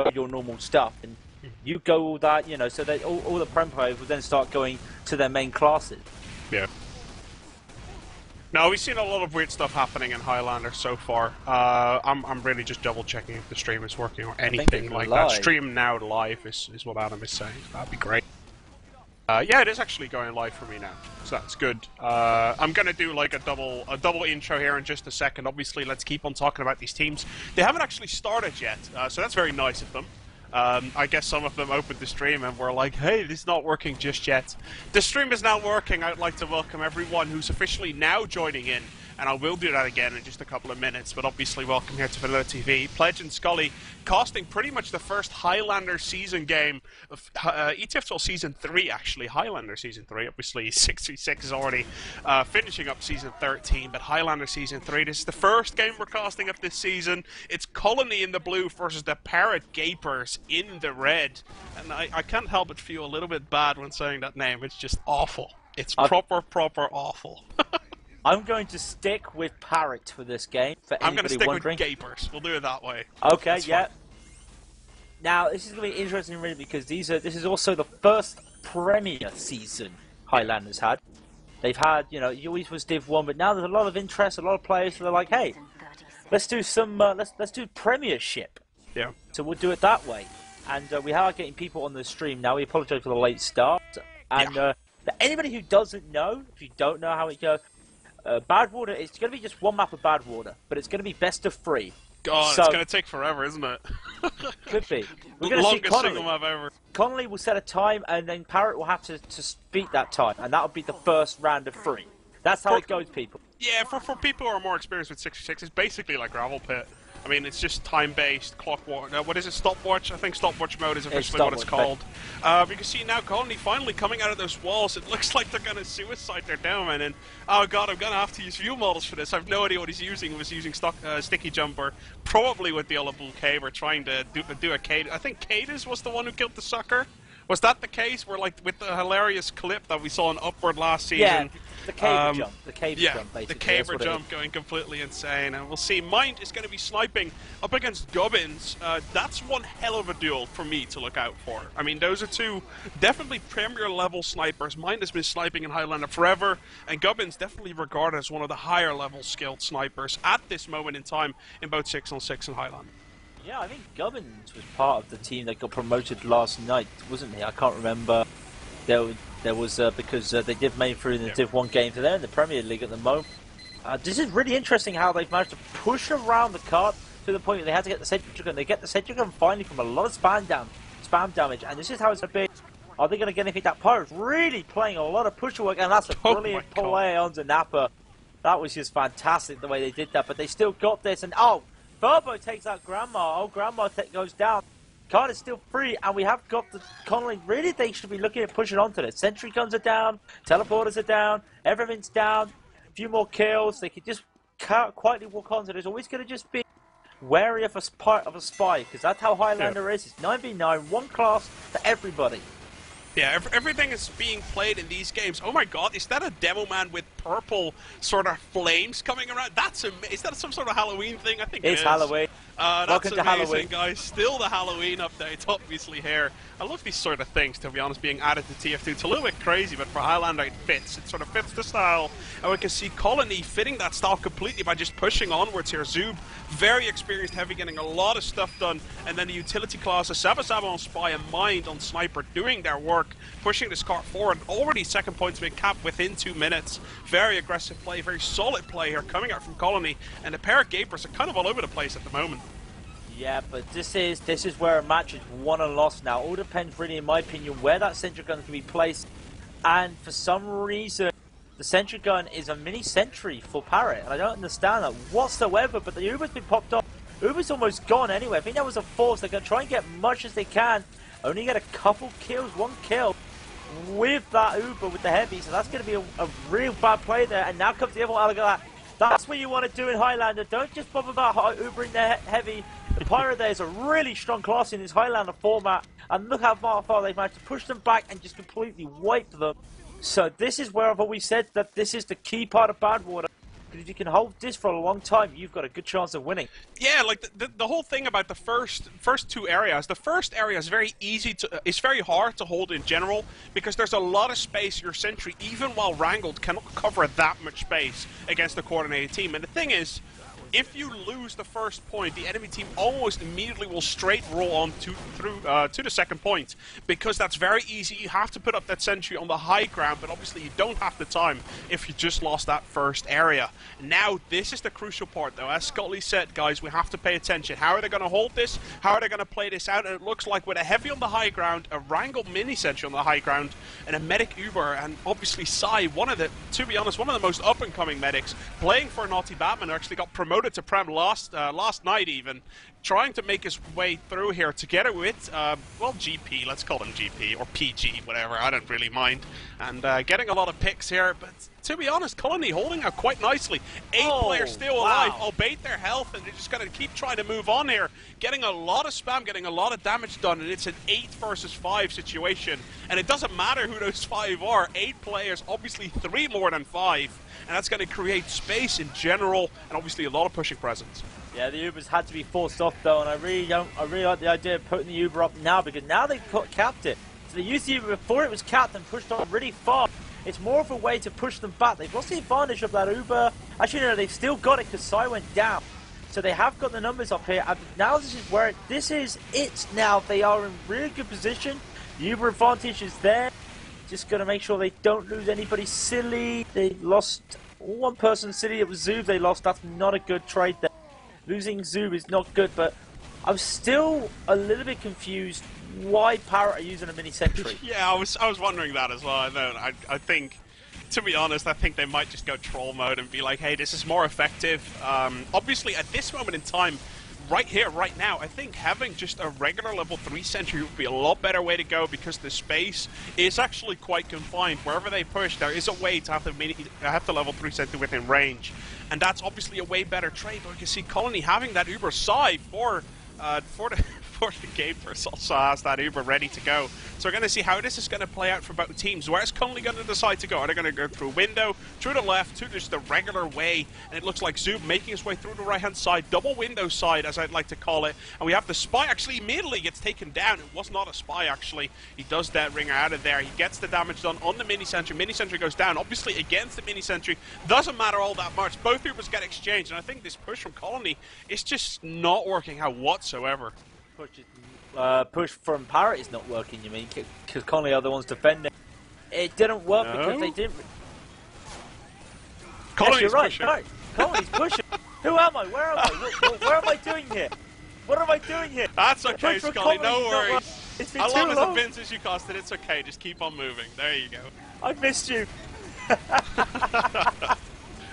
go your normal stuff, and you go all that, you know, so that all the Prem players will then start going to their main classes. Yeah. No, we've seen a lot of weird stuff happening in Highlander so far. I'm really just double checking if the stream is working or anything like that. Stream now live is what Adam is saying. That'd be great. Yeah, it is actually going live for me now, so that's good. I'm gonna do like a double intro here in just a second. Obviously, let's keep on talking about these teams. They haven't actually started yet, so that's very nice of them. I guess some of them opened the stream and were like, hey, this is not working just yet. The stream is now working. I'd like to welcome everyone who's officially now joining in, and I will do that again in just a couple of minutes, but obviously welcome here to VanillaTV. Pledge and Skully casting pretty much the first Highlander season game of ETF2L Season 3, actually. Highlander Season 3, obviously 636 is already finishing up Season 13, but Highlander Season 3, this is the first game we're casting of this season. It's Colony in the blue versus the Parrot Gapers in the red, and I can't help but feel a little bit bad when saying that name. It's just awful. It's proper awful. I'm going to stick with Parrot for this game. I'm going to stick with Gapers. We'll do it that way. Okay, That's yeah. fine. Now, this is going to be interesting, really, because this is also the first Premier season Highlanders had. They've had, you know, you always was Div 1, but now there's a lot of interest, a lot of players, so they're like, hey, let's do some, let's do Premiership. Yeah. So we'll do it that way. And we are getting people on the stream now. We apologise for the late start. And for anybody who doesn't know, if you don't know how it goes, Badwater, it's going to be just one map of Badwater, but it's going to be best of 3. God, so, it's going to take forever, isn't it? Could be. We're going to see Longest single map ever. Connolly will set a time, and then Parrot will have to beat that time, and that'll be the first round of 3. That's how it goes, people. Yeah, for people who are more experienced with 6v6, it's basically like Gravel Pit. I mean, it's just time-based, clockwork. What is it, stopwatch? I think stopwatch mode is officially what it's called. You can see now Colony finally coming out of those walls. It looks like they're going to suicide their downman. And oh god, I'm going to have to use view models for this. I have no idea what he's using. He was using sticky jumper, probably with the Ullable Cave, or trying to do a Cade. I think Cadis was the one who killed the sucker. Was that the case? Where, like, with the hilarious clip that we saw in Upward last season? Yeah, the caver jump. The caver jump, basically. The caver jump going completely insane. And we'll see. Mind is going to be sniping up against Gubbins. That's one hell of a duel for me to look out for. I mean, those are two definitely Premier-level snipers. Mind has been sniping in Highlander forever, and Gubbins definitely regarded as one of the higher-level skilled snipers at this moment in time in both 6-on-6 and Highlander. Yeah, I think Gubbins was part of the team that got promoted last night, wasn't he? I can't remember. There was because they did make through in the Div 1 game, so they're in the Premier League at the moment. This is really interesting how they've managed to push around the card to the point where they had to get the Sentry gun. They get the Sentry gun finally from a lot of spam damage, and this is how it's going to be. Are they going to get anything? That Pirate's really playing a lot of push work, and that's a brilliant play onto nappr. That was just fantastic the way they did that, but they still got this, and oh! Furbo takes out Grandma. Oh, Grandma goes down. Card is still free, and we have got the Connolly. Really, they should be looking at pushing onto this. Sentry guns are down. Teleporters are down. Everything's down. A few more kills. They could just quietly walk onto this. Always going to just be wary of a spy, because that's how Highlander is. It's 9v9, one class for everybody. Yeah, everything is being played in these games. Oh my god, is that a demo man with purple sort of flames coming around? Is that some sort of Halloween thing? I think it is. It's Halloween. That's amazing, Halloween, guys. Still the Halloween updates, obviously, here. I love these sort of things, to be honest, being added to TF2. It's a little bit crazy, but for Highlander it fits. It sort of fits the style. And we can see Colony fitting that style completely by just pushing onwards here. Zooob, very experienced heavy, getting a lot of stuff done. And then the utility classes, SabaSaba on Spy and Mind on Sniper, doing their work, pushing this cart forward. Already second points being capped within 2 minutes. Very aggressive play, very solid play here coming out from Colony. And the Parrot Gapers are kind of all over the place at the moment. Yeah, but this is where a match is won and lost now. All depends, really, in my opinion, where that Sentry gun can be placed. And for some reason, the Sentry gun is a mini Sentry for Parrot. And I don't understand that whatsoever, but the Uber's been popped off. Uber's almost gone anyway. I think that was a force. They're going to try and get much as they can. Only get a couple kills, 1 kill with that Uber, with the heavy. So that's going to be a real bad play there. And now comes the other one. Look at that. That's what you want to do in Highlander. Don't just bother about Ubering the heavy. The Pirate there is a really strong class in this Highlander format, and look how far they've managed to push them back and just completely wipe them. So this is where I've always said that this is the key part of Badwater, because if you can hold this for a long time, you've got a good chance of winning. Yeah, like the whole thing about the first two areas. The first area is very easy to, it's very hard to hold in general because there's a lot of space. Your Sentry, even while wrangled, cannot cover that much space against a coordinated team. And the thing is, if you lose the first point, the enemy team almost immediately will straight roll on to the second point, because that's very easy. You have to put up that Sentry on the high ground, but obviously you don't have the time if you just lost that first area. Now, this is the crucial part, though. As Skully said, guys, we have to pay attention. How are they going to hold this? How are they going to play this out? And it looks like with a heavy on the high ground, a wrangled mini Sentry on the high ground, and a medic Uber, and obviously Sai, to be honest, one of the most up-and-coming medics, playing for Naughty Batman, who actually got promoted to Prem last night even, trying to make his way through here together with, well, GP, let's call him GP, or PG, whatever, I don't really mind, and getting a lot of picks here, but to be honest, Colony holding out quite nicely. 8 players still alive, albeit their health, and they're just going to keep trying to move on here, getting a lot of spam, getting a lot of damage done, and it's an 8 versus 5 situation, and it doesn't matter who those 5 are, 8 players, obviously 3 more than 5, and that's going to create space in general, and obviously a lot of pushing presence. Yeah, the Ubers had to be forced off though, and I really like the idea of putting the Uber up now, because now they've capped it. So they used the Uber before it was capped and pushed on really far. It's more of a way to push them back. They've lost the advantage of that Uber. Actually, no, they've still got it because Sai went down. So they have got the numbers up here. And now this is where this is it. Now they are in really good position. The Uber advantage is there. Just got to make sure they don't lose anybody silly. They lost one person silly. It was zooob they lost. That's not a good trade there. Losing zooob is not good, but I'm still a little bit confused why Parrot are using a mini Sentry. Yeah, I was wondering that as well. I think, to be honest, I think they might just go troll mode and be like, hey, this is more effective. Obviously, at this moment in time, right here, right now, I think having just a regular level 3 Sentry would be a lot better way to go, because the space is actually quite confined. Wherever they push, there is a way to have the level 3 Sentry within range. And that's obviously a way better trade, but you can see Colony having that Uber side for the Gapers also has that Uber ready to go. So we're going to see how this is going to play out for both teams. Where's Colony going to decide to go? Are they going to go through window, through the left, to just the regular way? And it looks like zooob making his way through the right-hand side, double window side, as I'd like to call it. And we have the Spy actually immediately gets taken down. It was not a Spy, actually. He does that ringer out of there. He gets the damage done on the mini Sentry. Mini Sentry goes down, obviously against the mini Sentry. Doesn't matter all that much. Both Ubers get exchanged, and I think this push from Colony is just not working out whatsoever. Push from Parrot is not working, you mean? Because Conley are the ones defending. It didn't work because they didn't. Conley's yes, you're right. pushing. No, Conley's pushing. Who am I? Where am I? Where am I doing here? What am I doing here? That's okay, Skully. No worries. It's been as too long as long. the bins as you costed, it's okay. Just keep on moving. There you go. I missed you.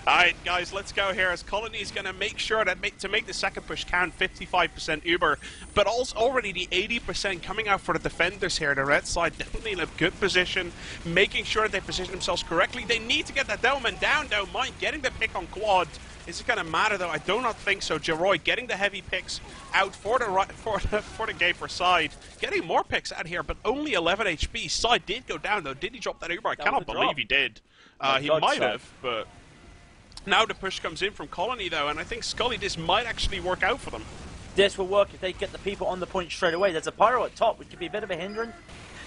Alright guys, let's go here as Colony is going to make sure that to make the second push count, 55% Uber, but also already the 80% coming out for the defenders here. The red side definitely in a good position, making sure they position themselves correctly. They need to get that Delman down, don't mind getting the pick on quad. Is it going to matter though? I do not think so. Jaroi getting the heavy picks out for the Gaper side, getting more picks out here, but only 11 HP. Side did go down though. Did he drop that Uber? I cannot believe he did. He might have, but now the push comes in from Colony though, and I think Skully, this might actually work out for them. This will work if they get the people on the point straight away. There's a Pyro at top, which could be a bit of a hindrance.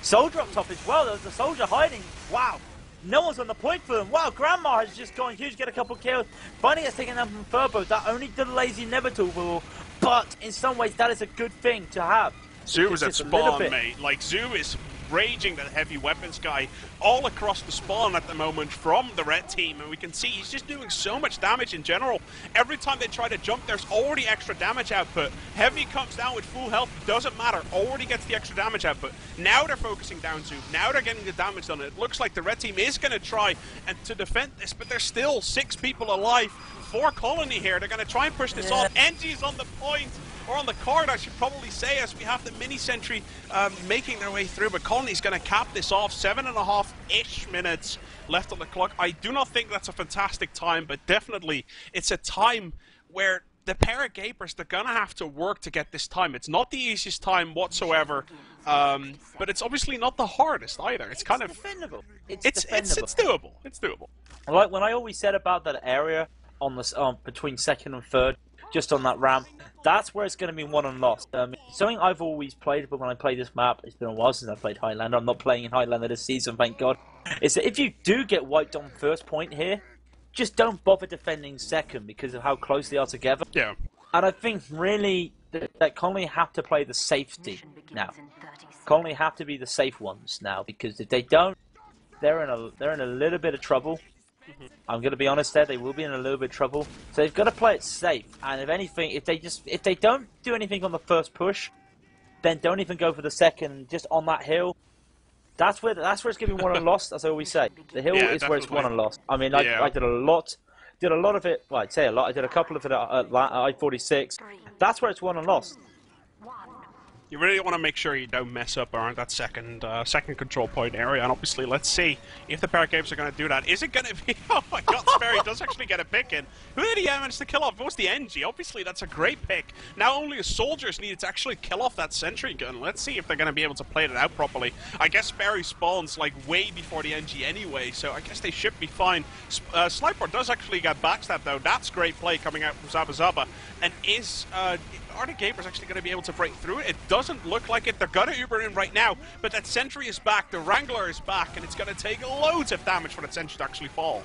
Soldier up top as well. There's a Soldier hiding. Wow. No one's on the point for them. Wow, Grandma has just gone huge, get a couple kills. Finding us taking them from Furbo, that only delays the inevitable, but in some ways that is a good thing to have. Zoo is at spawn, mate. Like, Zoo is raging that heavy weapons guy all across the spawn at the moment from the red team, and we can see he's just doing so much damage in general. Every time they try to jump, there's already extra damage output. Heavy comes down with full health, doesn't matter, already gets the extra damage output. Now they're focusing down Zoo, now they're getting the damage done. It looks like the red team is going to try and to defend this, but there's still 6 people alive for Colony here. They're going to try and push this on. NG's on the point, or on the card I should probably say, as we have the mini Sentry making their way through, but Colony's going to cap this off. 7.5-ish minutes left on the clock. I do not think that's a fantastic time, but definitely it's a time where the Parrot Gapers, they're going to have to work to get this time. It's not the easiest time whatsoever, but it's obviously not the hardest either. It's kind of defendable. It's doable. It's doable. Like when I always said about that area, on the between second and third, just on that ramp. That's where it's going to be won and lost. Something I've always played, but when I play this map, it's been a while since I played Highlander. I'm not playing in Highlander this season, thank God. Is that if you do get wiped on first point here, just don't bother defending second because of how close they are together. Yeah. And I think really that Colony have to play the safety now. Colony have to be the safe ones now, because if they don't, they're in a little bit of trouble. I'm going to be honest there, they will be in a little bit of trouble. So they've got to play it safe. And if anything, if they don't do anything on the first push, then don't even go for the second, just on that hill. That's where it's going to be won and lost, as I always say. The hill is where it's won and lost. I mean, I did a lot of it. Well, I'd say a lot. I did a couple of it at I-46. That's where it's won and lost. You really want to make sure you don't mess up around that second control point area, and obviously, let's see if the Parrot Gapers are going to do that. Is it going to be? Oh my God, Spary does actually get a pick in. Who did he manage to kill off? It was the NG. Obviously, that's a great pick. Now only the soldiers needed to actually kill off that sentry gun. Let's see if they're going to be able to play it out properly. I guess Spary spawns like way before the NG anyway, so I guess they should be fine. Sniper does actually get backstabbed though. That's great play coming out from SabaSaba. And are the Gapers actually going to be able to break through it? It doesn't look like it. They're going to Uber in right now, but that Sentry is back, the Wrangler is back, and it's going to take loads of damage for that Sentry to actually fall.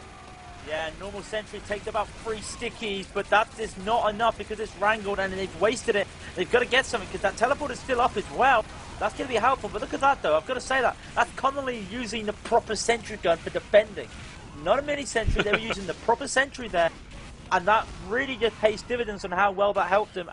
Yeah, normal Sentry takes about 3 stickies, but that is not enough because it's wrangled and they've wasted it. They've got to get something because that teleport is still up as well. That's going to be helpful, but look at that though. I've got to say that. That's Connolly using the proper Sentry gun for defending. Not a mini Sentry, they were using the proper Sentry there, and that really just pays dividends on how well that helped them.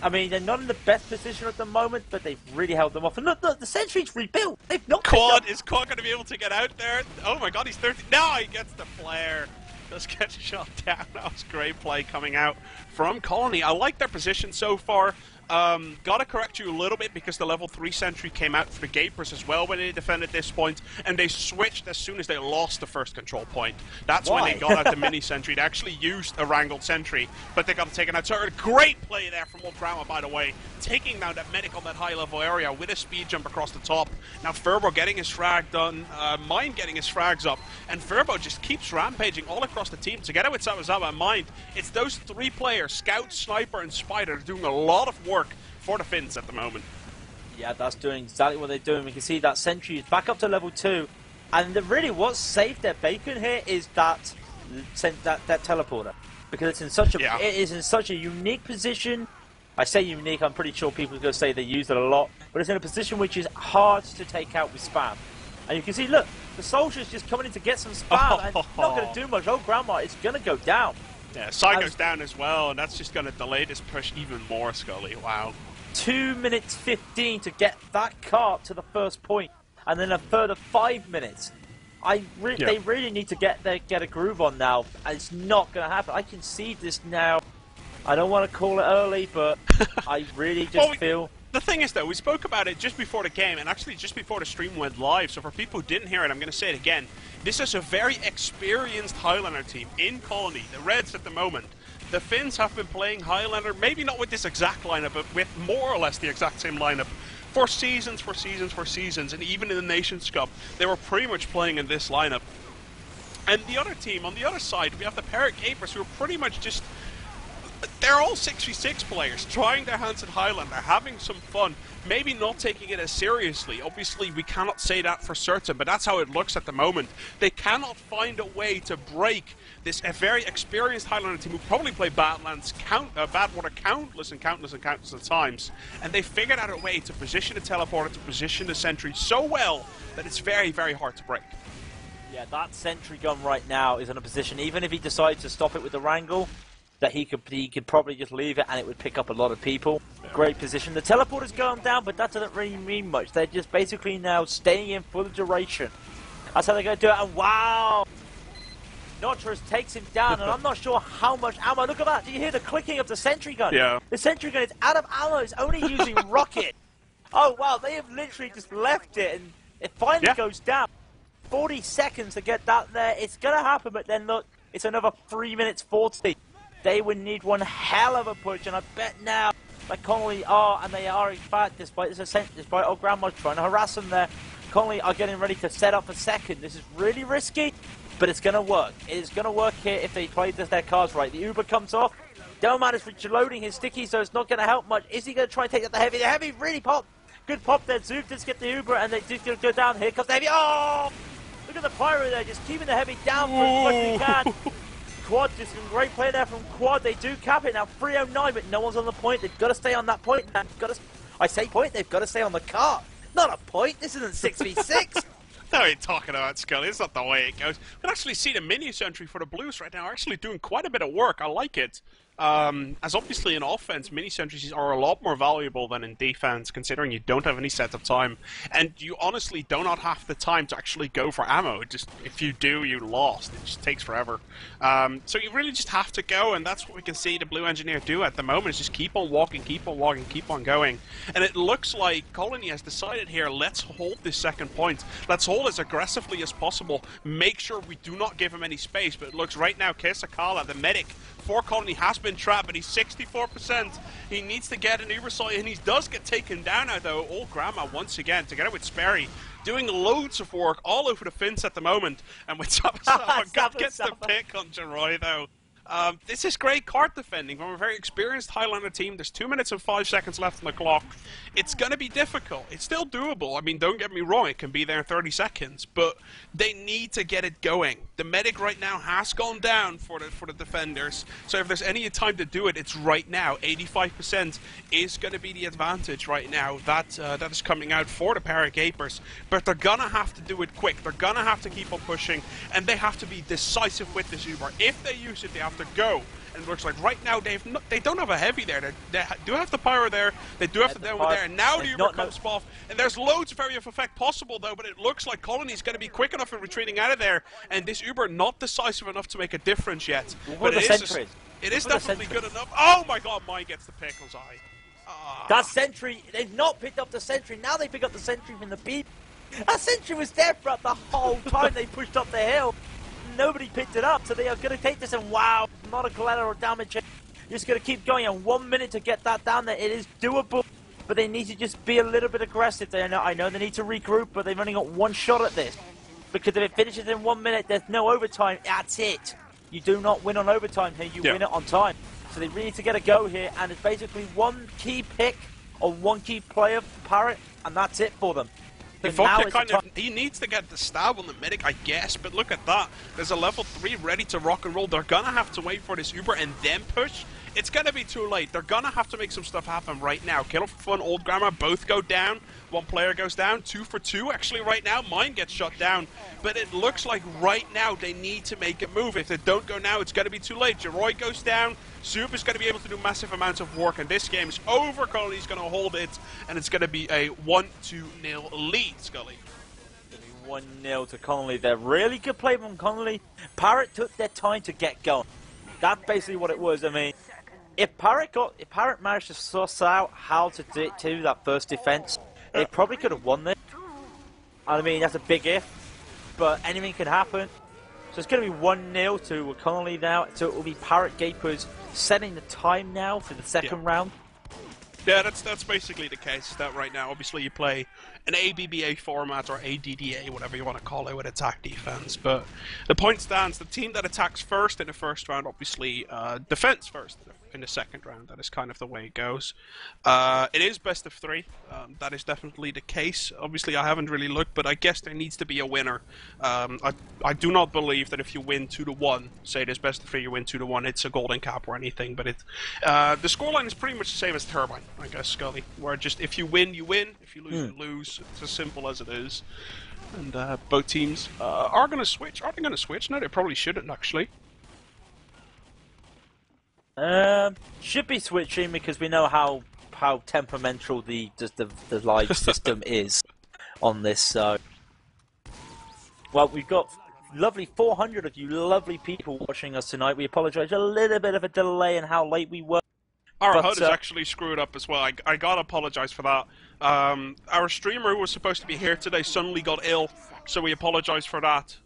I mean, they're not in the best position at the moment, but they've really held them off. And look, the Sentry's rebuilt. They've not. Is Quad going to be able to get out there? Oh my God, he's 30. No, he gets the flare. Does get shot down. That was great play coming out from Colony. I like their position so far. Gotta correct you a little bit because the level 3 Sentry came out for the Gapers as well when they defended this point, and they switched as soon as they lost the first control point. That's when they got out the mini Sentry. They actually used a wrangled Sentry, but they got taken out. So a great play there from Ultrama, by the way, taking down that medic on that high level area with a speed jump across the top. Now Furbo getting his frag done, Mind getting his frags up, and Furbo just keeps rampaging all across the team. Together with SabaSaba and Mind, it's those 3 players, Scout, Sniper, and Spider, doing a lot of work for the Finns at the moment. Yeah, that's doing exactly what they're doing. We can see that Sentry is back up to level 2, and really what saved their bacon here is that teleporter, because it's in such a it is in such a unique position. I say unique, I'm pretty sure people are going to say they use it a lot, but it's in a position which is hard to take out with spam. And you can see, look, the soldier's just coming in to get some spam, and not going to do much. Oh, Grandma, it's going to go down. Yeah, Psy goes down as well, and that's just going to delay this push even more, Skully. Wow. 2 minutes 15 to get that cart to the first point, and then a further 5 minutes. They really need to get a groove on now, and it's not going to happen. I can see this now. I don't want to call it early, but I really just feel... The thing is, though, we spoke about it just before the game, and actually just before the stream went live, so for people who didn't hear it, I'm going to say it again. This is a very experienced Highlander team in Colony, the Reds at the moment. The Finns have been playing Highlander, maybe not with this exact lineup, but with more or less the exact same lineup for seasons, and even in the Nations Cup, they were pretty much playing in this lineup. And the other team, on the other side, we have the Parrot Gapers, who are pretty much just... They're all 6v6 players, trying their hands at Highlander, having some fun, maybe not taking it as seriously. Obviously, we cannot say that for certain, but that's how it looks at the moment. They cannot find a way to break this very experienced Highlander team who probably play Badwater countless of times, and they figured out a way to position the teleporter, to position the Sentry so well that it's very, very hard to break. Yeah, that Sentry gun right now is in a position, even if he decides to stop it with the wrangle, that he could probably just leave it and it would pick up a lot of people. Yeah. Great position. The teleporter's going down, but that doesn't really mean much. They're just basically now staying in for the duration. That's how they're going to do it, and wow! noretus takes him down, and I'm not sure how much ammo. Look at that. Do you hear the clicking of the Sentry gun? Yeah. The Sentry gun is out of ammo. It's only using rocket. Oh, wow. They have literally just left it, and it finally goes down. 40 seconds to get that there. It's going to happen, but then look, it's another 3 minutes 40. They would need one hell of a push, and I bet now that Connolly are, and they are in fact, despite old Grandma's trying to harass them there, Connolly are getting ready to set up a second. This is really risky, but it's going to work. It's going to work here if they play their cards right. The Uber comes off. Delman is reloading his sticky, so it's not going to help much. Is he going to try and take out the heavy? The heavy really popped. Good pop there. Zoop does get the Uber, and they just going to go down. Here comes the heavy. Oh! Look at the Pyro there, just keeping the heavy down for as much as he can. Quad, just a great play there from Quad. They do cap it now. 309, but no one's on the point. They've got to stay on that point. I say point, they've got to stay on the cart. Not a point. This isn't 6v6. No, you're talking about, Skully. It's not the way it goes. We can actually see the mini Sentry for the Blues right now actually doing quite a bit of work. I like it. As obviously in offense, mini sentries are a lot more valuable than in defense, considering you don't have any set of time, and you honestly do not have the time to actually go for ammo. Just if you do, you lost. It just takes forever. So you really just have to go, and that's what we can see the Blue Engineer do at the moment. Is just keep on walking, keep on walking, keep on going. And it looks like Colony has decided here, let's hold this second point. Let's hold as aggressively as possible. Make sure we do not give him any space. But it looks right now, Kissakala, the medic for Colony, has been trapped, but he's 64%. He needs to get an Uber site, and he does get taken down now, though. Old Grandma, once again, together with Spary, doing loads of work all over the fence at the moment. And with SabaSaba gets the pick on Jaroi, though. This is great card defending from a very experienced Highlander team. There's 2 minutes and 5 seconds left on the clock. It's going to be difficult. It's still doable. I mean, don't get me wrong, it can be there in 30 seconds, but they need to get it going. The medic right now has gone down for the defenders, so if there's any time to do it, it's right now. 85% is going to be the advantage right now. That is coming out for the Parrot Gapers, but they're going to have to do it quick. They're going to have to keep on pushing, and they have to be decisive with this Uber. If they use it, they have to go. And it looks like right now they don't have a heavy there. They do have the Pyro there. They do have the Demo there. And now the Uber comes off. And there's loads of area of effect possible, though. But it looks like Colony's going to be quick enough in retreating out of there. And this Uber not decisive enough to make a difference yet. But it is definitely good enough. Oh my god, mine gets the pickle's eye. That Sentry, they've not picked up the Sentry. Now they pick up the Sentry from the beat. That Sentry was there throughout the whole time they pushed up the hill. Nobody picked it up, so they are going to take this, and wow, not a collateral damage. Just going to keep going, and 1 minute to get that down there. It is doable, but they need to just be a little bit aggressive. I know they need to regroup, but they've only got one shot at this. Because if it finishes in 1 minute, there's no overtime. That's it. You do not win on overtime here. You win it on time. So they really need to get a go here, and it's basically one key pick or one key player for Parrot, and that's it for them. He needs to get the stab on the medic, I guess, but look at that. There's a level 3 ready to rock and roll. They're gonna have to wait for this Uber and then push. It's gonna be too late. They're gonna have to make some stuff happen right now. Kill for Fun, Old Grandma, both go down. One player goes down, 2 for 2 actually right now. Mine gets shot down, but it looks like right now they need to make a move. If they don't go now, it's gonna be too late. Jaroi goes down. Zoop is going to be able to do massive amounts of work, and this game is over. Colony's going to hold it, and it's going to be a 1-2-0 lead, Skully. 1-0 to Connolly there. Really good play from Connolly. Parrot took their time to get going. That's basically what it was. I mean, if Parrot managed to suss out how to do that first defense, they probably could have won this. I mean, that's a big if, but anything can happen. So it's going to be 1-0 to Connolly now. So it will be Parrot Gapers setting the time now for the second round. Yeah, that's basically the case. That right now, obviously, you play an ABBA format or ADDA, whatever you want to call it, with attack defense. But the point stands: the team that attacks first in the first round, obviously, defends first in the second round. That is kind of the way it goes. It is best of 3. That is definitely the case. Obviously, I haven't really looked, but I guess there needs to be a winner. I do not believe that if you win 2-1, say it is best of 3, you win 2-1, it's a golden cap or anything. But the scoreline is pretty much the same as Turbine, I guess, Skully. Where just if you win, you win. If you lose, you lose. It's as simple as it is. And both teams are going to switch. Are they going to switch? No, they probably shouldn't, actually. Should be switching because we know how temperamental the live system is on this. So, well, we've got lovely 400 of you lovely people watching us tonight. We apologise a little bit of a delay in how late we were. Our HUD is actually screwed up as well. I gotta apologise for that. Our streamer who was supposed to be here today suddenly got ill, so we apologise for that.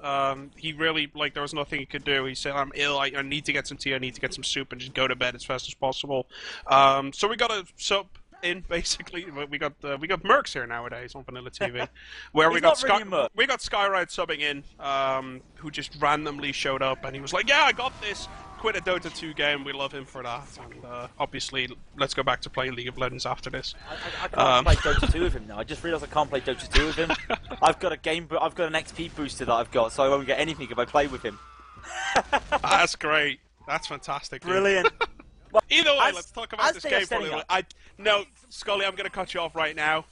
He really, there was nothing he could do. He said, I'm ill, I need to get some tea, I need to get some soup and just go to bed as fast as possible. So we got a sub in basically. We got mercs here nowadays on VanillaTV, where we got got Skyride subbing in, who just randomly showed up, and he was like, "Yeah, I got this. Quit a Dota 2 game. We love him for that." And obviously, let's go back to playing League of Legends after this. I can't play Dota 2 with him now. I just realised I can't play Dota 2 with him. I've got an XP booster that I've got, so I won't get anything if I play with him. That's great. That's fantastic. Brilliant. Well, either way, let's talk about this game for a little bit. No, Skully, I'm going to cut you off right now.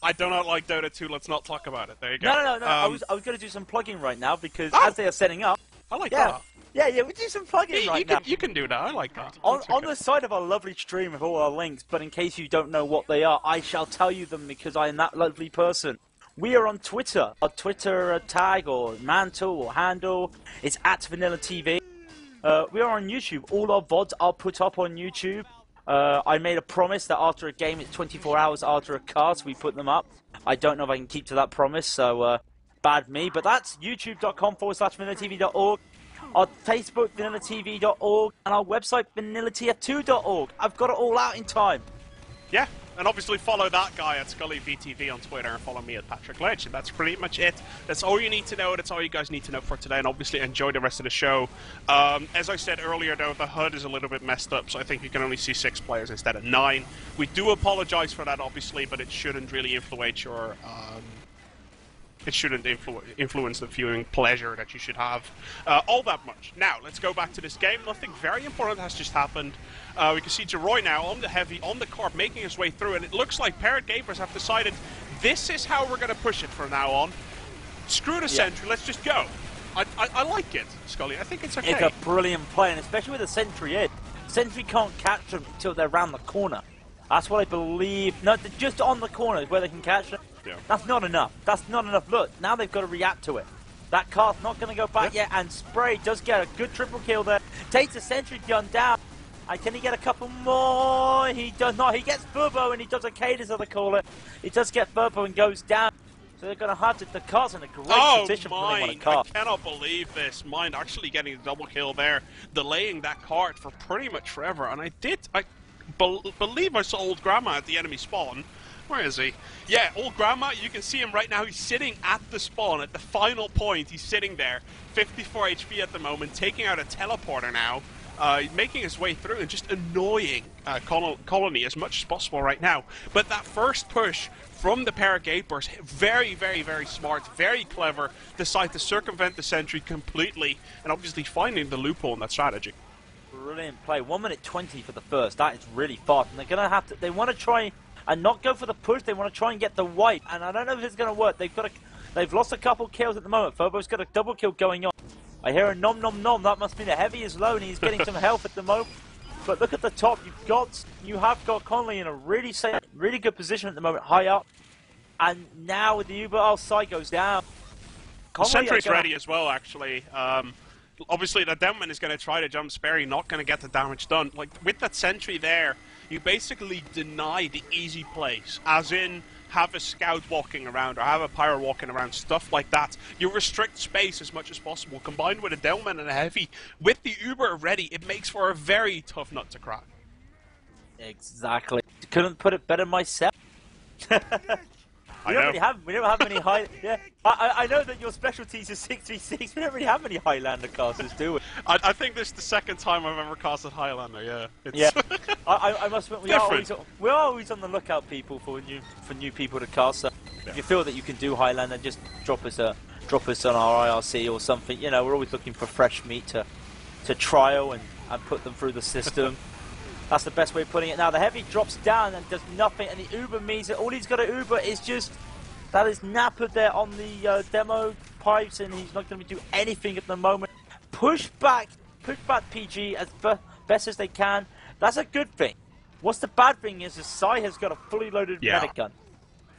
I do not like Dota 2. Let's not talk about it. There you go. No. I was going to do some plugging right now because as they are setting up. I like that. Yeah, we do some plugging right now. You can do that. I like that. On the side of our lovely stream with all our links, but in case you don't know what they are, I shall tell you them because I am that lovely person. We are on Twitter. Our Twitter tag or mantle or handle is @VanillaTV. We are on YouTube. All our VODs are put up on YouTube. I made a promise that after a game, it's 24 hours after a cast, we put them up. I don't know if I can keep to that promise, so bad me. But that's youtube.com/VanillaTV.org. Our Facebook, VanillaTV.org, and our website, VanillaTF2.org. I've got it all out in time. Yeah, and obviously follow that guy at SkullyVTV on Twitter and follow me at Patrick Ledge. And that's pretty much it. That's all you need to know. That's all you guys need to know for today. And obviously enjoy the rest of the show. As I said earlier, though, the HUD is a little bit messed up, so I think you can only see 6 players instead of 9. We do apologize for that, obviously, but it shouldn't really influence your... It shouldn't influence the viewing pleasure that you should have all that much. Now, let's go back to this game. Nothing very important has just happened. We can see Jaroi now on the heavy, on the carp, making his way through, and it looks like Parrot Gapers have decided this is how we're going to push it from now on. Screw the Sentry, let's just go. I like it, Skully. I think it's okay. It's a brilliant play, and especially with the Sentry in. Sentry can't catch them until they're around the corner. That's what I believe. No, they're just on the corner is where they can catch them. Yeah. That's not enough. That's not enough. Look, now they've got to react to it. That car's not going to go back yet, and Spary does get a good triple kill there. Takes the Sentry gun down. And can he get a couple more? He does not. He gets furbo, and he does a cadence, as they call it. He does get furbo and goes down. So they're going to have to... The car's in a great position for when they want to car. I cannot believe this. Mind actually getting a double kill there. Delaying that cart for pretty much forever. And I believe I saw Old Grandma at the enemy spawn. Where is he? Yeah, Old Grandma, you can see him right now. He's sitting at the spawn, at the final point. He's sitting there, 54 HP at the moment, taking out a teleporter now, making his way through and just annoying Colony as much as possible right now. But that first push from the Parrot Gapers, very, very, very smart, very clever, decide to circumvent the Sentry completely, and obviously finding the loophole in that strategy. Brilliant play. 1 minute 20 for the first. That is really fast. And they're going to have to... They want to try... and not go for the push. They want to try and get the wipe, and I don't know if it's going to work. They've lost a couple kills at the moment. Furbo's got a double kill going on. I hear a nom nom nom. That must mean the heavy is low, and he's getting some health at the moment. But look at the top. You have got Conley in a really safe, really good position at the moment, high up. And now with the Uber, side goes down. The Sentry's ready as well, actually. Obviously, the Deadman is going to try to jump Spary, not going to get the damage done. Like, with that Sentry there, you basically deny the easy plays, as in have a scout walking around or have a pyro walking around, stuff like that. You restrict space as much as possible. Combined with a Delman and a heavy, with the Uber ready, it makes for a very tough nut to crack. Exactly. Couldn't put it better myself. We don't have many high... Yeah, I know that your specialties is 6v6. We don't really have many Highlander casters, do we? I think this is the second time I've ever casted Highlander, yeah. Yeah. I must admit, we are always on the lookout, people, for new people to cast. So if you feel that you can do Highlander, just drop us on our IRC or something. You know, we're always looking for fresh meat to trial and put them through the system. That's the best way of putting it. Now, the heavy drops down and does nothing, and the Uber means that all he's got to Uber is just... That is nappered there on the demo pipes, and he's not going to do anything at the moment. Push back PG as best as they can. That's a good thing. What's the bad thing is the Sai has got a fully loaded medic gun.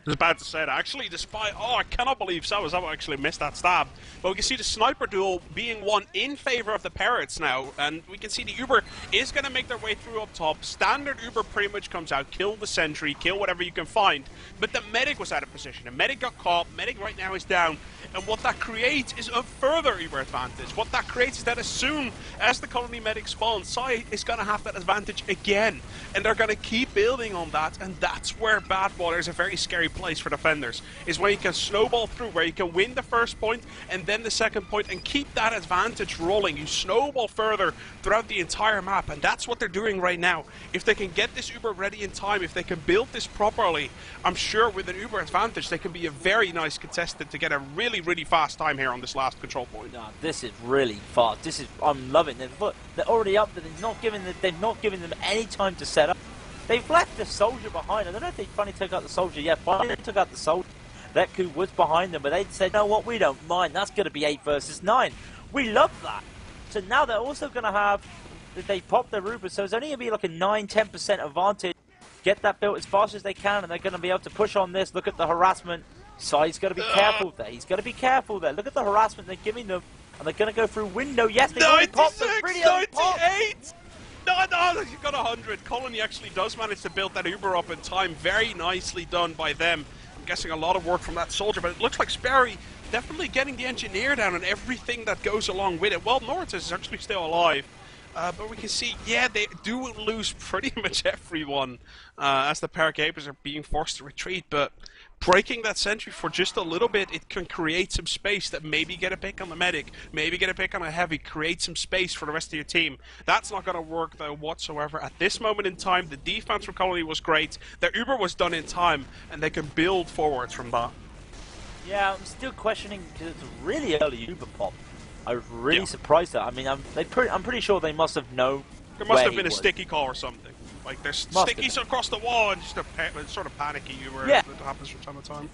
I was about to say that. Actually, despite... Oh, I cannot believe SabaSaba actually missed that stab. But we can see the sniper duel being won in favor of the Parrots now. And we can see the Uber is going to make their way through up top. Standard Uber pretty much comes out, kill the Sentry, kill whatever you can find. But the Medic was out of position. The Medic got caught. Medic right now is down. And what that creates is a further Uber advantage. What that creates is that as soon as the Colony Medic spawns, Sai is going to have that advantage again. And they're going to keep building on that. And that's where Badwater is a very scary place for defenders, is where you can snowball through, where you can win the first point and then the second point and keep that advantage rolling. You snowball further throughout the entire map, and that's what they're doing right now. If they can get this Uber ready in time, if they can build this properly, I'm sure with an Uber advantage they can be a very nice contestant to get a really, really fast time here on this last control point. No, this is really fast. This is, I'm loving it. Look, they're already up there. They've not given them any time to set up. They've left the soldier behind. I don't know if they finally took out the soldier yet. Finally took out the soldier. Letku was behind them, but they said, "No, what? We don't mind. That's going to be 8 versus 9. We love that." So now they're also going to have. They pop their Uber, so it's only going to be like a 9-10% advantage. Get that built as fast as they can, and they're going to be able to push on this. Look at the harassment. Sai's got to be careful there. He's got to be careful there. Look at the harassment they're giving them, and they're going to go through window. Yes, they already popped. 98. No, you got 100. Colony actually does manage to build that Uber up in time. Very nicely done by them. I'm guessing a lot of work from that soldier, but it looks like Spary definitely getting the engineer down and everything that goes along with it. Well, noretus is actually still alive. But we can see, yeah, they do lose pretty much everyone as the Parrot Gapers are being forced to retreat, but breaking that Sentry for just a little bit, it can create some space that maybe get a pick on the Medic, maybe get a pick on a Heavy, create some space for the rest of your team. That's not going to work, though, whatsoever. At this moment in time, the defense for Colony was great, their Uber was done in time, and they can build forwards from that. Yeah, I'm still questioning, because it's a really early Uber pop. I was really surprised that. I mean, I'm pretty sure they must have known. There must have been a sticky call or something. Like there's stickies across the wall and just a sort of panicky Uber that happens from time to time.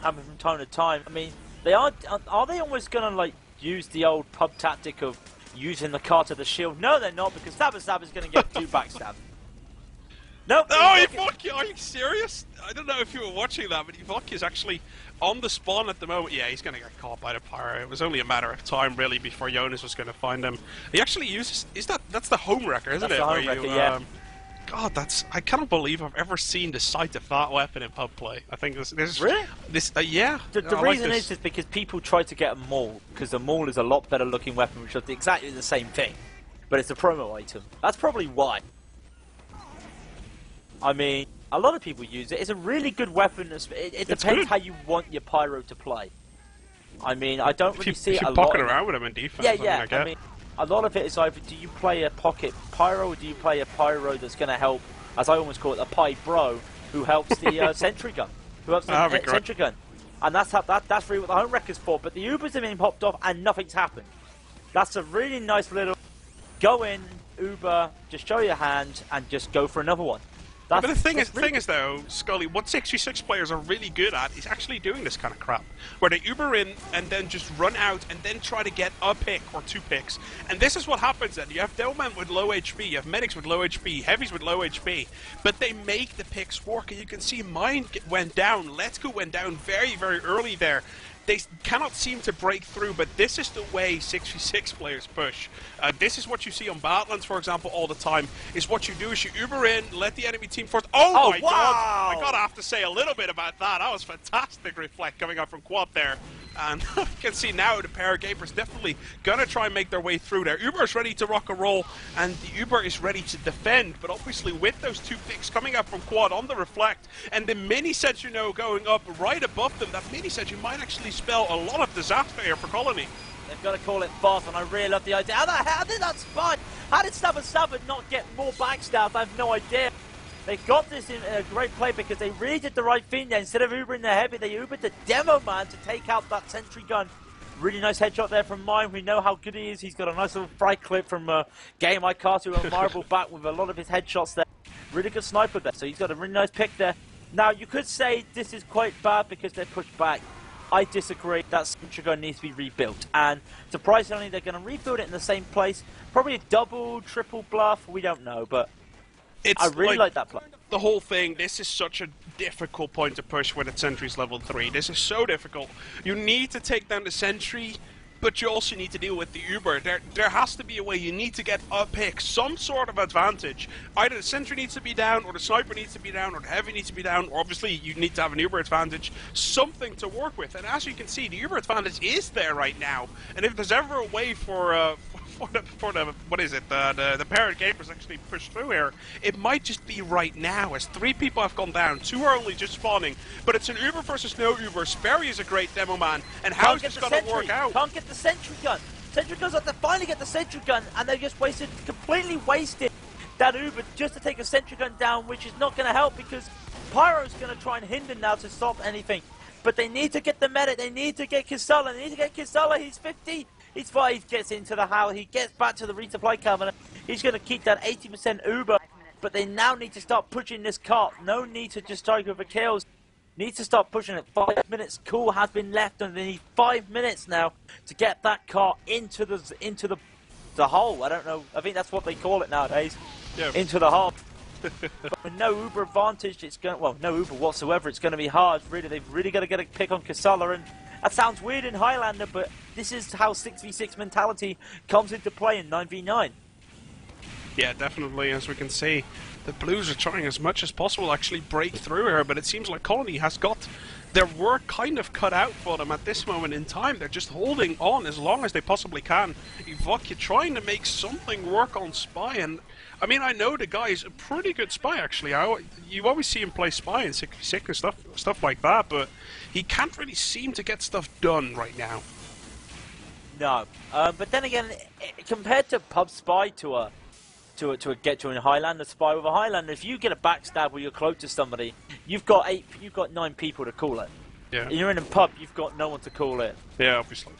Happens from time to time. I mean, they are they almost gonna like use the old pub tactic of using the car to the shield? No, they're not, because SabaSaba is gonna get 2 backstab. Nope. Oh, evokje! Are you serious? I don't know if you were watching that, but evokje is actually on the spawn at the moment. Yeah, he's going to get caught by the pyro. It was only a matter of time, really, before Yonus was going to find him. He actually uses... That's the home wrecker, isn't it? That's the home wrecker, yeah. God, I cannot believe I've ever seen the sight of that weapon in pub play. I think this really? Yeah. The reason is because people try to get a maul, because the maul is a lot better looking weapon, which does exactly the same thing, but it's a promo item. That's probably why. I mean, a lot of people use it. It's a really good weapon. It depends how you want your pyro to play. I mean, I don't really see it a lot. If you pocket around with him in defense, I mean, a lot of it is either do you play a pocket pyro or do you play a pyro that's going to help, as I almost call it, a pie bro, who helps the sentry gun, who helps the sentry gun, and that's really what the home wrecker's for. But the Ubers have been popped off and nothing's happened. That's a really nice little go in Uber, just show your hand and just go for another one. But the thing is though, Skully, what 6v6 players are really good at is actually doing this kind of crap, where they Uber in and then just run out and then try to get a pick or 2 picks. And this is what happens then. You have Delman with low HP, you have Medics with low HP, Heavies with low HP, but they make the picks work. And you can see mine went down, letku went down very, very early there. They cannot seem to break through, but this is the way 6v6 players push. This is what you see on Battlelands, for example, all the time. Is what you do is you Uber in, let the enemy team force. Oh my god! I gotta have to say a little bit about that. That was fantastic reflect coming out from quad there. And you can see now the Parrot Gapers definitely gonna try and make their way through there. Uber is ready to rock and roll, and the Uber is ready to defend. But obviously, with those 2 picks coming out from quad on the reflect, and the mini sentry going up right above them, that mini sentry might actually spell a lot of disaster here for Colony. They've got to call it fast, and I really love the idea. How did that spot? How did SabaSaba not get more backstab? I have no idea. They got this in a great play because they really did the right thing there. Instead of Ubering the Heavy, they Ubered the Demo Man to take out that Sentry gun. Really nice headshot there from mine. We know how good he is. He's got a nice little fry clip from Game I Cast, who are marble back with a lot of his headshots there. Really good sniper there. So he's got a really nice pick there. Now, you could say this is quite bad because they're pushed back. I disagree. That Sentry gun needs to be rebuilt. And surprisingly, they're going to rebuild it in the same place. Probably a double, triple bluff. We don't know, but I really like that play. the whole thing, this is such a difficult point to push when it's Sentry's level 3. This is so difficult. You need to take down the Sentry, but you also need to deal with the Uber. There has to be a way. You need to get a pick, some sort of advantage. Either the Sentry needs to be down, or the Sniper needs to be down, or the Heavy needs to be down, or obviously you need to have an Uber advantage. Something to work with. And as you can see, the Uber advantage is there right now. And if there's ever a way for the what is it, the Parrot Gapers actually push through here, it might just be right now, as 3 people have gone down, 2 are only just spawning, but it's an Uber versus no Uber. Spary is a great demo man, and how is this going to work out? Can't get the Sentry gun. Sentry guns have to finally get the Sentry gun, and they've just completely wasted that Uber just to take a Sentry gun down, which is not going to help because Pyro's going to try and hinder now to stop anything. But they need to get the medic, they need to get Kissakala, he's 50. He's fine, he gets into the house, he gets back to the resupply cabinet. He's going to keep that 80% Uber, but they now need to start pushing this cart. No need to just strike over kills. Need to start pushing it. 5 minutes cool has been left, and they need 5 minutes now to get that cart into the hole. I don't know, I think that's what they call it nowadays. Yeah. Into the hole. But with no Uber advantage, it's going, well, no Uber whatsoever, it's going to be hard. Really, they've really got to get a pick on Kissakala, and that sounds weird in Highlander, but this is how 6v6 mentality comes into play in 9v9. Yeah, definitely, as we can see. The Blues are trying as much as possible to actually break through here, but it seems like Colony has got their work kind of cut out for them at this moment in time. They're just holding on as long as they possibly can. Evokje trying to make something work on Spy, and I mean, I know the guy is a pretty good Spy, actually. You always see him play Spy in 6v6 and stuff like that, but he can't really seem to get stuff done right now. No, but then again, compared to pub Spy to a Highlander Spy, with a Highlander, if you get a backstab where you're close to somebody, you've got 9 people to call it. Yeah. And you're in a pub, you've got no one to call it. Yeah, obviously.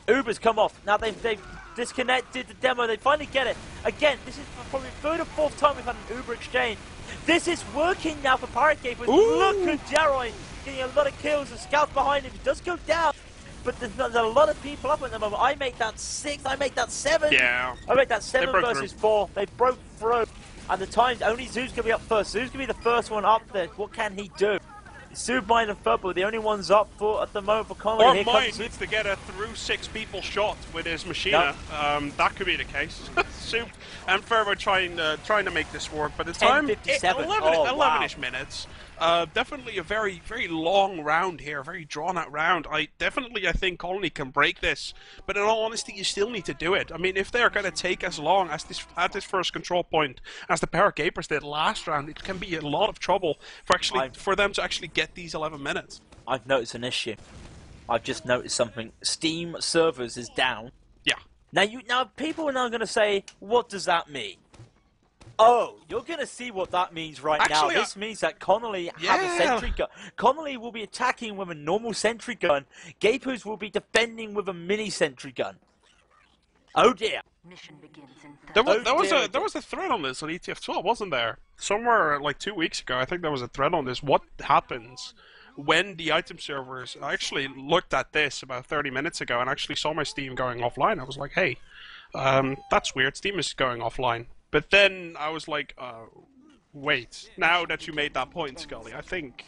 Uber's come off. Now they've disconnected the demo. They finally get it. Again, this is probably the 3rd or 4th time we've had an Uber exchange. This is working now for Parrot Gapers. Look at Jaroi getting a lot of kills. The scout behind him. He does go down. But there's a lot of people up at the moment. I make that 6. I make that 7. Yeah. I make that 7 versus 4. They broke through. And the time, only Zoo's going to be up first. Zoo's going to be the first one up there. What can he do? Zooob, Mine, and Furbo, the only ones up for at the moment for Conley. Or Mine needs to get a through 6 people shot with his Machina. Yep. That could be the case. Zooob and Furbo trying to make this work, but the time 11-ish minutes. Definitely a very, very long round here, very drawn-out round. I think Colony can break this, but in all honesty, you still need to do it. I mean, if they're going to take as long as this first control point as the Parrot Gapers did last round, it can be a lot of trouble for them to actually get these 11 minutes. I've noticed an issue. I've just noticed something. Steam servers is down. Yeah. Now people are now going to say, what does that mean? Oh, you're going to see what that means now. This means that Connolly has a sentry gun. Connolly will be attacking with a normal sentry gun. Gapers will be defending with a mini sentry gun. Oh dear. Mission begins in there was a thread on this on ETF2L, wasn't there? Somewhere like 2 weeks ago, I think there was a thread on this. What happens when the item servers... I actually looked at this about 30 minutes ago and actually saw my Steam going offline. I was like, hey, that's weird. Steam is going offline. But then I was like, wait, now that you made that point, Skully, I think...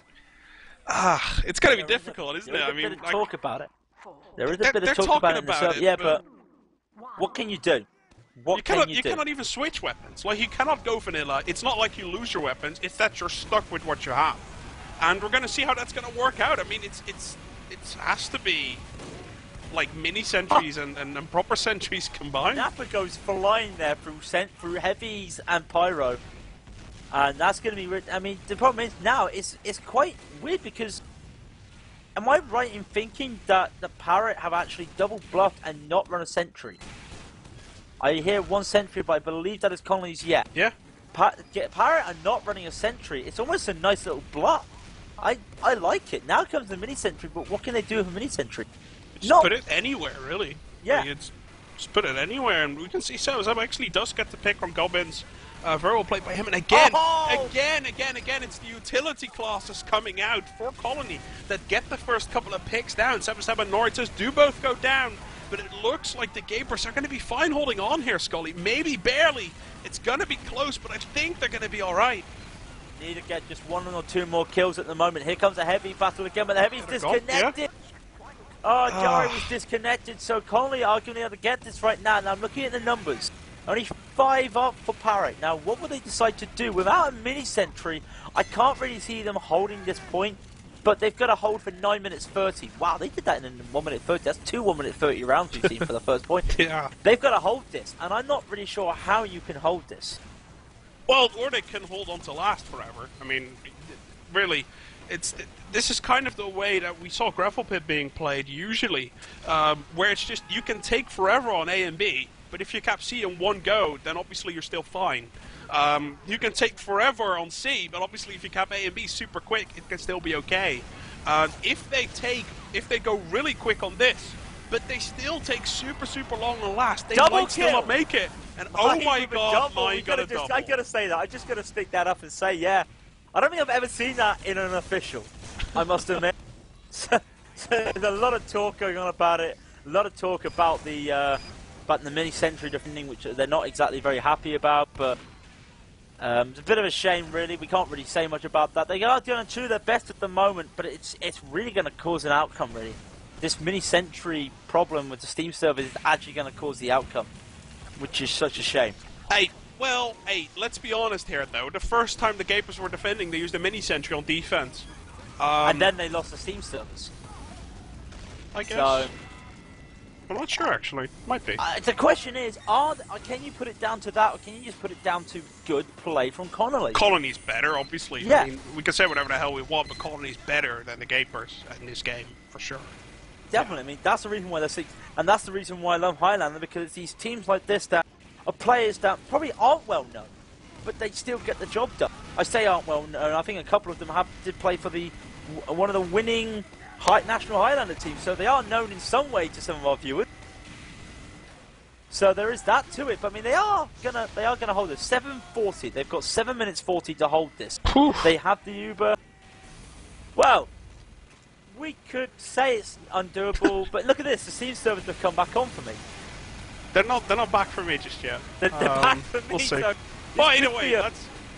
it's going to be difficult, isn't it? I mean, talk about it. There is a bit of talk about it. Yeah, but what can you do? You cannot even switch weapons. Like, you cannot go vanilla. It's not like you lose your weapons. It's that you're stuck with what you have. And we're going to see how that's going to work out. I mean, it has to be... like mini sentries and proper sentries combined. nappr goes flying there through heavies and pyro, and that's going to be. I mean, the problem is now it's quite weird because am I right in thinking that the Parrot have actually double bluffed and not run a sentry? I hear one sentry, but I believe that is Conley's. Yeah. Parrot are not running a sentry. It's almost a nice little bluff. I like it. Now comes the mini sentry, but what can they do with a mini sentry? Just put it anywhere, really. Yeah. Like just put it anywhere, and we can see SabaSaba actually does get the pick from Gubbins. Very well played by him, and again, it's the utility classes coming out for Colony that get the first couple of picks down. SabaSaba and noretus do both go down, but it looks like the Gapers are going to be fine holding on here, Skully. Maybe barely. It's going to be close, but I think they're going to be alright. Need to get just 1 or 2 more kills at the moment. Here comes a heavy battle again, but the heavy's disconnected. Oh, Jaroi was disconnected, so Conley arguably able to get this right now. Now I'm looking at the numbers. Only 5 up for Parrot. Now, what will they decide to do? Without a mini Sentry, I can't really see them holding this point, but they've got to hold for 9 minutes 30. Wow, they did that in 1 minute 30. That's 2 1 minute 30 rounds we've seen for the first point. Yeah. They've got to hold this, and I'm not really sure how you can hold this. Well, or they can hold on to last forever. I mean, really, this is kind of the way that we saw Gravel Pit being played usually, where it's just you can take forever on A and B, but if you cap C in one go, then obviously you're still fine. You can take forever on C, but obviously if you cap A and B super quick, it can still be okay. If they go really quick on this, but they still take super long on last, they might still not make it. And oh my god, I gotta say that. I just gotta stick that up and say, yeah. I don't think I've ever seen that in an official, I must admit. So there's a lot of talk going on about it. A lot of talk about the mini Sentry defending, which they're not exactly very happy about, but it's a bit of a shame, really. We can't really say much about that. They are going to do their best at the moment, but it's really going to cause an outcome, really. This mini Sentry problem with the Steam servers is actually going to cause the outcome, which is such a shame. Hey, let's be honest here, though. The first time the Gapers were defending, they used a mini Sentry on defense. And then they lost the Steam servers. I guess. So, I'm not sure, actually. Might be. The question is, can you put it down to that, or can you just put it down to good play from Connolly? Colony's better, obviously. Yeah. I mean, we can say whatever the hell we want, but Colony's better than the Gapers in this game, for sure. Definitely. Yeah. I mean, that's the reason why and that's the reason why I love Highlander, because it's these teams like this that are players that probably aren't well known, but they still get the job done. I say aren't well known. I think a couple of them did play for one of the winning national Highlander teams, so they are known in some way to some of our viewers. So there is that to it. But I mean, they are gonna hold this 7:40. They've got 7 minutes 40 to hold this. Oof. They have the Uber. Well, we could say it's undoable, but look at this. The Steam servers have come back on for me. They're not back for me just yet. They're back for me. We'll see. So well, either way,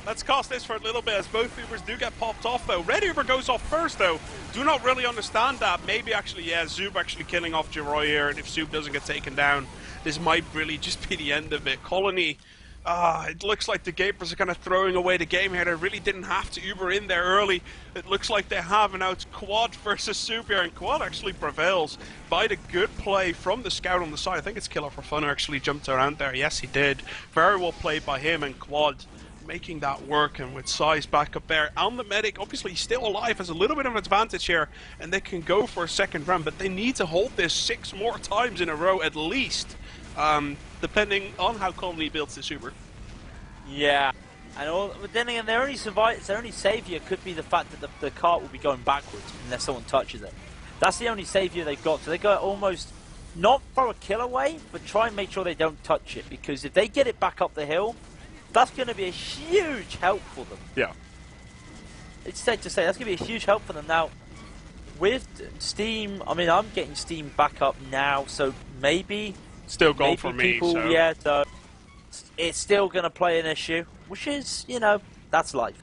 let's cast this for a little bit as both Ubers do get popped off, though. Red Uber goes off first, though. Do not really understand that. Maybe actually, yeah, zooob actually killing off Jaroi here, and if zooob doesn't get taken down, this might really just be the end of it. Colony, it looks like the Gapers are kind of throwing away the game here. They really didn't have to Uber in there early. It looks like they have, and now it's Quad versus zooob here, and Quad actually prevails by the good play from the scout on the side. I think it's Killer for Fun who actually jumped around there. Yes, he did. Very well played by him, and Quad making that work, and with Size back up there. And the medic, obviously still alive, has a little bit of an advantage here, and they can go for a second round, but they need to hold this 6 more times in a row at least, depending on how Colony builds this Uber. Yeah. But then again, their only saviour could be the fact that the cart will be going backwards unless someone touches it. That's the only saviour they've got, so they've got to almost not throw a kill away, but try and make sure they don't touch it, because if they get it back up the hill, that's going to be a huge help for them. Yeah. It's safe to say, that's going to be a huge help for them. Now, with Steam, I mean, I'm getting Steam back up now, so maybe... Still gone for me, so... Yeah, so it's still going to play an issue, which is, you know, that's life.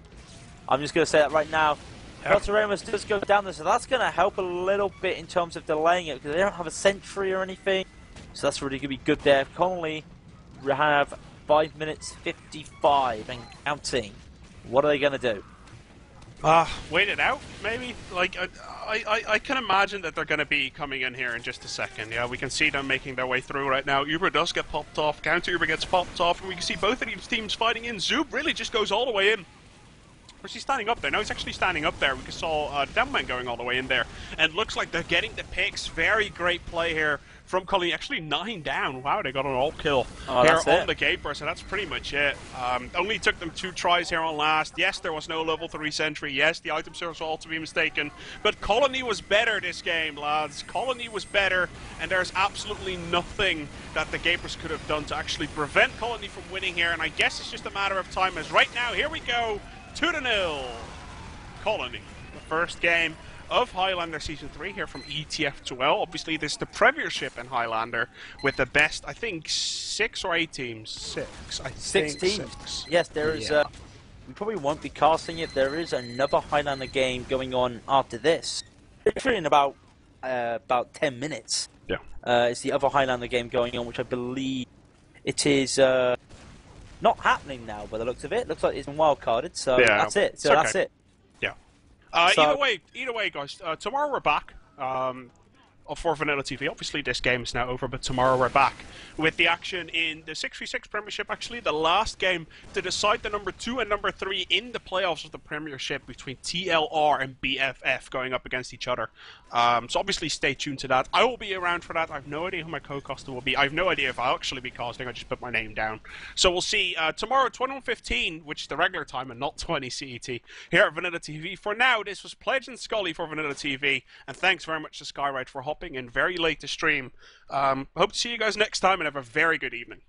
I'm just going to say that right now. Dr. Ramos does go down there, so that's going to help a little bit in terms of delaying it, because they don't have a Sentry or anything. So that's really going to be good there. Connolly have 5 minutes 55 and counting. What are they going to do? Wait it out, maybe? Like, I can imagine that they're going to be coming in here in just a second. Yeah, we can see them making their way through right now. Uber does get popped off. Counter Uber gets popped off. And we can see both of these teams fighting in. zooob really just goes all the way in. Or is he standing up there? No, he's actually standing up there. We saw Demoman going all the way in there. And looks like they're getting the picks. Very great play here from Cully. Actually 9 down. Wow, they got an all kill here on the Gaper, so that's pretty much it. Only took them 2 tries here on last. Yes, there was no level 3 Sentry. Yes, the item source was all to be mistaken. But Colony was better this game, lads. Colony was better, and there's absolutely nothing that the Gapers could have done to actually prevent Colony from winning here. And I guess it's just a matter of time, as right now, here we go, 2-0. Colony, the first game of Highlander Season 3 here from ETF2L. Obviously, this is the Premiership in Highlander with the best, I think, 6 or 8 teams. 6, I think. 6 teams. 6. Yes, there is we probably won't be casting it. There is another Highlander game going on after this. Literally in about 10 minutes. Yeah. It's the other Highlander game going on, which I believe it is not happening now by the looks of it. Looks like it's been wildcarded, so yeah, that's it. So okay. that's it. Yeah. So, Either way, guys. Tomorrow we're back. For VanillaTV. Obviously this game is now over, but tomorrow we're back with the action in the 6v6 Premiership, actually the last game to decide the number 2 and number 3 in the playoffs of the Premiership between TLR and BFF going up against each other. So obviously stay tuned to that. I will be around for that. I have no idea who my co-caster will be. I have no idea if I'll actually be casting. I just put my name down. So we'll see tomorrow 21:15, which is the regular time and not 20 CET here at VanillaTV. For now, this was Pledge and Skully for VanillaTV, and thanks very much to Skyride for hopping in very late to stream. Hope to see you guys next time and have a very good evening.